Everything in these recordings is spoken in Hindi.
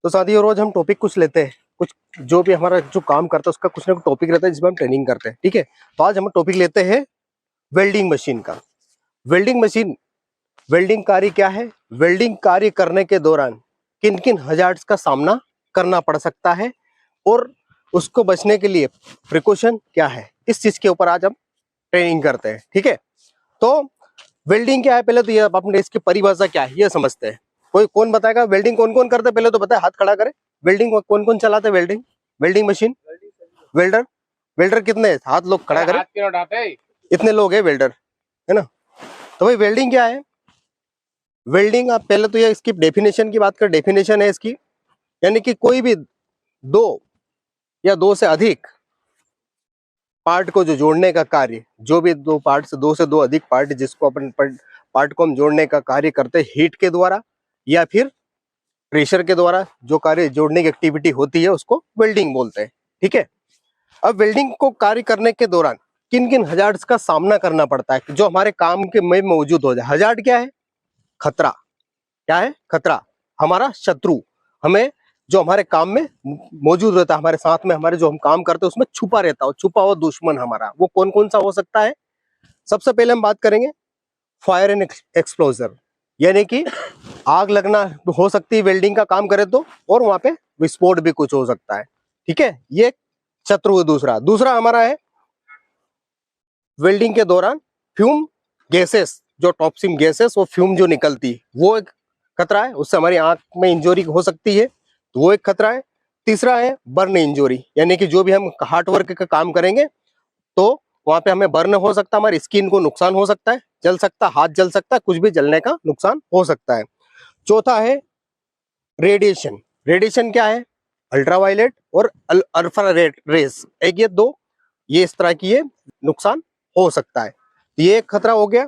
तो साथियों रोज हम टॉपिक कुछ लेते हैं, कुछ जो भी हमारा जो काम करता है उसका कुछ ना कुछ टॉपिक रहता है जिसमें हम ट्रेनिंग करते हैं। ठीक है, तो आज हम टॉपिक लेते हैं वेल्डिंग मशीन का। वेल्डिंग मशीन, वेल्डिंग कार्य क्या है, वेल्डिंग कार्य करने के दौरान किन किन हजार्ड्स का सामना करना पड़ सकता है और उसको बचने के लिए प्रिकॉशन क्या है, इस चीज के ऊपर आज हम ट्रेनिंग करते हैं। ठीक है, तो वेल्डिंग क्या है, पहले तो ये अपने इसकी परिभाषा क्या है ये समझते हैं। कोई कौन बताएगा वेल्डिंग कौन कौन करता है, पहले तो बताए, हाथ खड़ा करे। वेल्डिंग कौन कौन चलाते हैं, welding welding machine, welder, welder कितने हैं? हाथ लोग खड़ा करे, इतने लोग हैं वेल्डर, है ना। तो भाई वेल्डिंग क्या है, वेल्डिंग आप पहले तो ये इसकी डेफिनेशन की बात कर, डेफिनेशन है इसकी, यानी कि कोई भी दो या दो से अधिक पार्ट को जो जोड़ने का कार्य, जो भी दो पार्ट से दो अधिक पार्ट जिसको अपन पार्ट को हम जोड़ने का कार्य करते हैं हीट के द्वारा या फिर प्रेशर के द्वारा, जो कार्य जोड़ने की एक्टिविटी होती है उसको वेल्डिंग बोलते हैं। ठीक है, अब वेल्डिंग को कार्य करने के दौरान किन किन हजार्ड्स का सामना करना पड़ता है जो हमारे काम के में मौजूद हो जाए। हजार्ड क्या है, खतरा, क्या है, खतरा, हमारा शत्रु, हमें जो हमारे काम में मौजूद रहता है, हमारे साथ में, हमारे जो हम काम करते हैं उसमें छुपा रहता है, छुपा हुआ दुश्मन हमारा, वो कौन कौन सा हो सकता है। सबसे पहले हम बात करेंगे फायर एंड एक्सप्लोजर, यानी कि आग लगना हो सकती है वेल्डिंग का काम करे तो, और वहां पे विस्फोट भी कुछ हो सकता है। ठीक है, ये शत्रु है। दूसरा हमारा है वेल्डिंग के दौरान फ्यूम गैसेस, जो टॉक्सिन गैसेस, वो फ्यूम जो निकलती, वो एक खतरा है, उससे हमारी आंख में इंजरी हो सकती है, तो वो एक खतरा है। तीसरा है बर्न इंजरी, यानी कि जो भी हम हार्ड वर्क का काम करेंगे तो वहां पे हमें बर्न हो सकता है, हमारी स्किन को नुकसान हो सकता है, जल सकता है, हाथ जल सकता है, कुछ भी जलने का नुकसान हो सकता है। चौथा है रेडिएशन। रेडिएशन क्या है, अल्ट्रावायलेट और अल्फा रेस, एक ये दो, ये इस तरह की ये नुकसान हो सकता है, ये एक खतरा हो गया।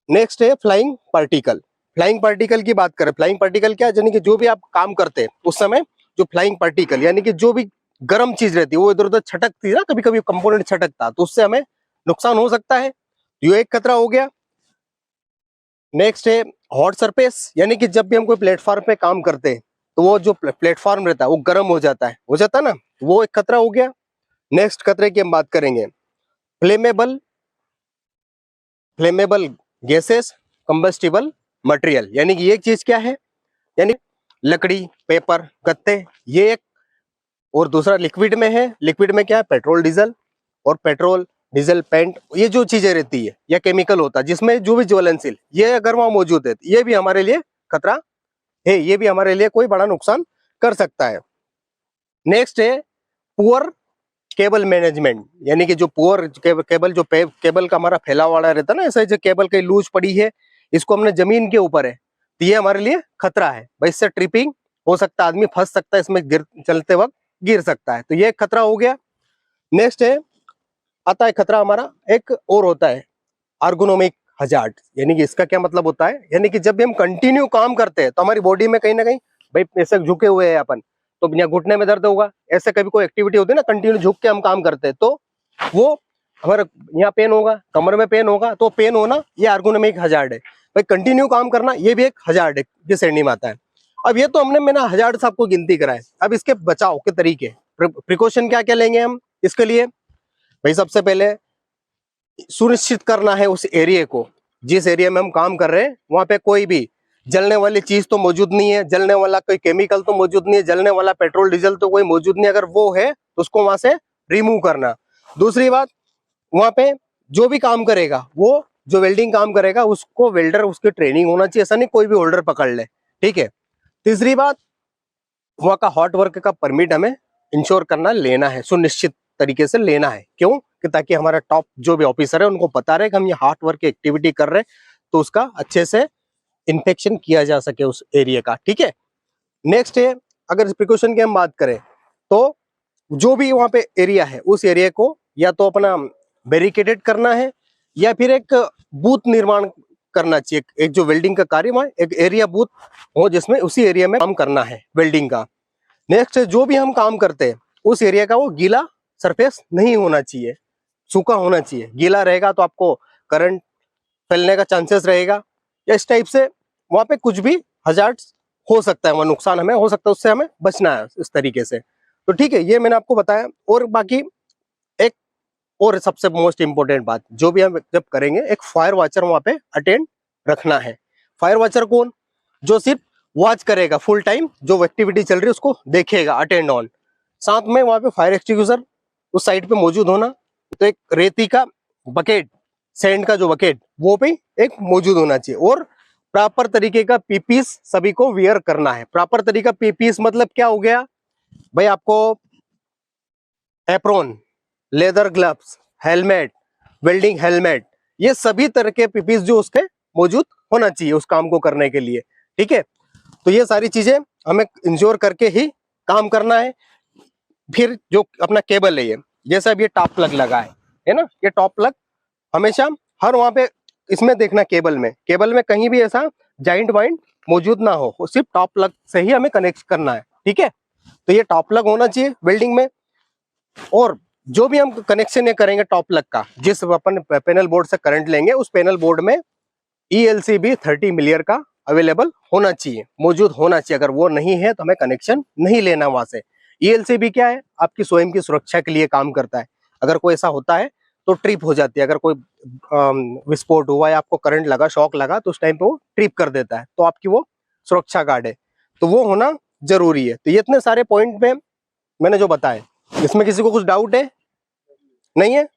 नेक्स्ट है फ्लाइंग पार्टिकल। फ्लाइंग पार्टिकल की बात करें, फ्लाइंग पार्टिकल क्या है, यानी कि जो भी आप काम करते हैं उस समय जो फ्लाइंग पार्टिकल, यानी कि जो भी गर्म चीज रहती है वो इधर उधर छटकती है ना, कभी कभी कंपोनेंट छटकता, तो उससे हमें नुकसान हो सकता है, ये एक खतरा हो गया। नेक्स्ट है हॉट सरफेस, यानी कि जब भी हम कोई प्लेटफॉर्म पे काम करते हैं तो वो जो प्लेटफॉर्म रहता है वो गर्म हो जाता है ना, वो एक खतरा हो गया। नेक्स्ट खतरे की हम बात करेंगे flammable, flammable gases, combustible material, यानी कि एक चीज क्या है, यानी लकड़ी, पेपर, गत्ते, ये एक। और दूसरा लिक्विड में है, लिक्विड में क्या है, पेट्रोल डीजल, और पेट्रोल डीजल पेंट, ये जो चीजें रहती है या केमिकल होता है जिसमें जो भी ज्वलनशील, ये अगर वहां मौजूद है ये भी हमारे लिए खतरा है, ये भी हमारे लिए कोई बड़ा नुकसान कर सकता है। नेक्स्ट है पुअर केबल मैनेजमेंट, यानी कि जो पुअर केबल, जो केबल का हमारा फैला वाला रहता है ना, ऐसे जो केबल कहीं लूज पड़ी है, इसको हमने जमीन के ऊपर है, तो ये हमारे लिए खतरा है भाई, इससे ट्रिपिंग हो सकता है, आदमी फंस सकता है इसमें, गिर चलते वक्त गिर सकता है, तो ये खतरा हो गया। नेक्स्ट है, आता है खतरा हमारा एक और होता है अर्गोनोमिक हजार्ड, यानी कि इसका क्या मतलब होता है, यानी कि जब भी हम कंटिन्यू काम करते हैं तो हमारी बॉडी में कहीं ना कहीं, भाई ऐसे झुके हुए हैं अपन तो यहाँ घुटने में दर्द होगा, ऐसे कभी कोई एक्टिविटी होती है ना कंटिन्यू झुक के हम काम करते हैं तो वो हमारे यहाँ पेन होगा, कमर में पेन होगा, तो पेन होना ये अर्गोनोमिक हजार्ड है। भाई कंटिन्यू काम करना ये भी एक हजार्ड है, ये श्रेणी में आता है। अब ये तो हमने मैंने हजार्ड आपको गिनती कराए, अब इसके बचाव के तरीके, प्रिकॉशन क्या क्या लेंगे हम इसके लिए। भाई सबसे पहले सुनिश्चित करना है उस एरिया को, जिस एरिया में हम काम कर रहे हैं वहां पे कोई भी जलने वाली चीज तो मौजूद नहीं है, जलने वाला कोई केमिकल तो मौजूद नहीं है, जलने वाला पेट्रोल डीजल तो कोई मौजूद नहीं है, अगर वो है तो उसको वहां से रिमूव करना। दूसरी बात, वहां पे जो भी काम करेगा, वो जो वेल्डिंग काम करेगा उसको वेल्डर, उसकी ट्रेनिंग होना चाहिए, ऐसा नहीं कोई भी होल्डर पकड़ ले। ठीक है, तीसरी बात, वहां का हॉट वर्क का परमिट हमें इंश्योर करना, लेना है, सुनिश्चित तरीके से लेना है, क्यों कि ताकि हमारा टॉप जो भी ऑफिसर है उनको पता रहे कि हम ये हार्ड वर्क की एक्टिविटी कर रहे हैं, तो उसका अच्छे से इंफेक्शन किया जा सके उस एरिया का। ठीक है, नेक्स्ट है, अगर प्रिकॉशन की हम बात करें तो जो भी वहां पे एरिया है उस एरिया को या तो अपना बैरिकेडेड करना है या फिर एक बूथ निर्माण करना चाहिए, एक जो वेल्डिंग का कार्य वहां एक एरिया बूथ हो जिसमें उसी एरिया में काम करना है वेल्डिंग का। नेक्स्ट, जो भी हम काम करते हैं उस एरिया का वो गीला सरफेस नहीं होना चाहिए, सूखा होना चाहिए, गीला रहेगा तो आपको करंट फैलने का चांसेस रहेगा, या इस टाइप से वहां पे कुछ भी हजार्ड्स हो सकता है, वह नुकसान हमें हो सकता है, उससे हमें बचना है इस तरीके से। तो ठीक है, ये मैंने आपको बताया। और बाकी एक और सबसे मोस्ट इंपॉर्टेंट बात, जो भी हम जब करेंगे, एक फायर वॉचर वहां पे अटेंड रखना है। फायर वॉचर कौन? जो सिर्फ वॉच करेगा फुल टाइम, जो एक्टिविटी चल रही है उसको देखेगा, अटेंड ऑन। साथ में वहां पे फायर एक्सटिंग्विशर उस साइड पे मौजूद होना। तो एक रेती का बकेट, सैंड का जो बकेट, वो भी एक मौजूद होना चाहिए। और प्रॉपर तरीके का पीपीस सभी को वियर करना है। प्रॉपर तरीका पीपीस मतलब क्या हो गया भाई? आपको apron, leather gloves, helmet, welding helmet, ये सभी तरह के पीपीस जो उसके मौजूद होना चाहिए उस काम को करने के लिए। ठीक है, तो ये सारी चीजें हमें इंश्योर करके ही काम करना है। फिर जो अपना केबल है, ये जैसा अब ये टॉप प्लग लगा है ना, ये टॉप प्लग हमेशा हर वहां पे इसमें देखना, केबल में कहीं भी ऐसा जॉइंट वाइंट मौजूद ना हो, सिर्फ टॉप प्लग से ही हमें कनेक्ट करना है। ठीक है, तो ये टॉप प्लग होना चाहिए वेल्डिंग में। और जो भी हम कनेक्शन ये करेंगे टॉप प्लग का, जिस अपन पैनल बोर्ड से करंट लेंगे, उस पैनल बोर्ड में ELCB 30 मिलियर का अवेलेबल होना चाहिए, मौजूद होना चाहिए। अगर वो नहीं है तो हमें कनेक्शन नहीं लेना वहां से। ELCB क्या है? आपकी स्वयं की सुरक्षा के लिए काम करता है। अगर कोई ऐसा होता है तो ट्रिप हो जाती है। अगर कोई विस्फोट हुआ या आपको करंट लगा, शॉक लगा, तो उस टाइम पे वो ट्रिप कर देता है, तो आपकी वो सुरक्षा गार्ड है, तो वो होना जरूरी है। तो ये इतने सारे पॉइंट पे मैंने जो बताए, इसमें किसी को कुछ डाउट है? नहीं है?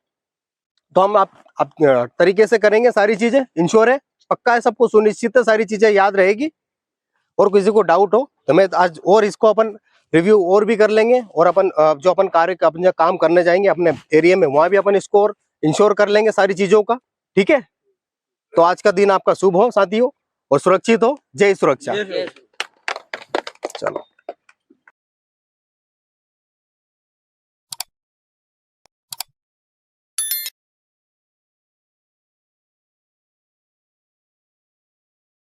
तो हम आप तरीके से करेंगे, सारी चीजें इंश्योर है, पक्का है, सबको सुनिश्चित है, सारी चीजें याद रहेगी। और किसी को डाउट हो तो मैं आज और इसको अपन रिव्यू और भी कर लेंगे। और अपन जो अपन कार्य अपन जो काम करने जाएंगे अपने एरिया में, वहां भी अपन इसको और इंश्योर कर लेंगे सारी चीजों का। ठीक है, तो आज का दिन आपका शुभ हो साथियों, और सुरक्षित हो। जय सुरक्षा।